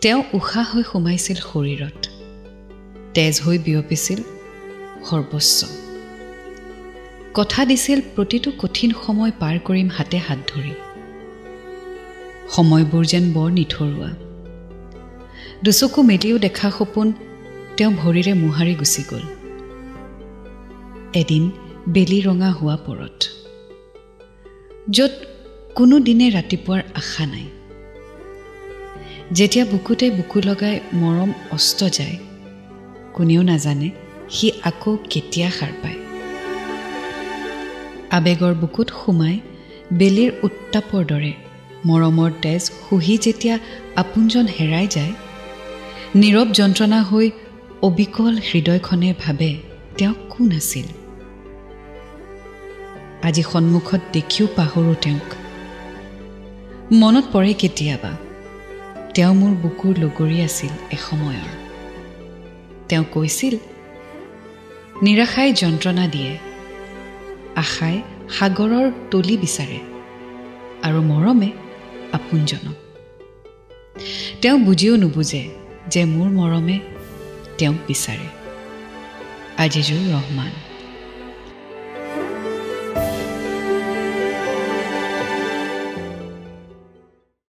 তেওঁ উশাহ হৈ সোমাইছিল শৰীৰত, তেজ হৈ বিয়পিছিল সৰ্বস্ব। কথা দিছিল প্ৰতিটো কঠিন সময় পাৰ কৰিম হাতে হাত ধৰি। সময়বোৰ যেন বৰ নিথৰুৱা। দুচকু মেলিও দেখা সপোন তেওঁ ভৰিৰে মোহাৰি গুচি গ'ল। এদিন বেলি ৰঙা হোৱা পৰত, য'ত কোনো দিনে ৰাতিপুৱাৰ আশা নাই। যেতিয়া বুকুতে বুকু লগাই মৰম অস্ত যায়, কোনেও নাজানে সি আকৌ কেতিয়া সাৰ পায়। আবেগৰ বুকুত সোমাই বেলিৰ উত্তাপৰ দৰে মৰমৰ তেজ শুহি যেতিয়া আপোনজন হেৰাই যায়, নীৰৱ যন্ত্ৰণা হৈ অবিকল হৃদয়খনে ভাবে তেওঁ কোন আছিল। আজি সন্মুখত দেখিও পাহৰোঁ তেওঁক। মনত পৰে কেতিয়াবা তেওঁ মোৰ বুকুৰ লগৰী আছিল এসময়ৰ। তেওঁ কৈছিল, নিৰাশাই যন্ত্ৰণা দিয়ে, আশাই সাগৰৰ তলি বিচাৰে আৰু মৰমে আপোনজনক। তেওঁ বুজিও নুবুজে যে মোৰ মৰমে তেওঁক বিচাৰে। আজিজুৰ ৰহমান।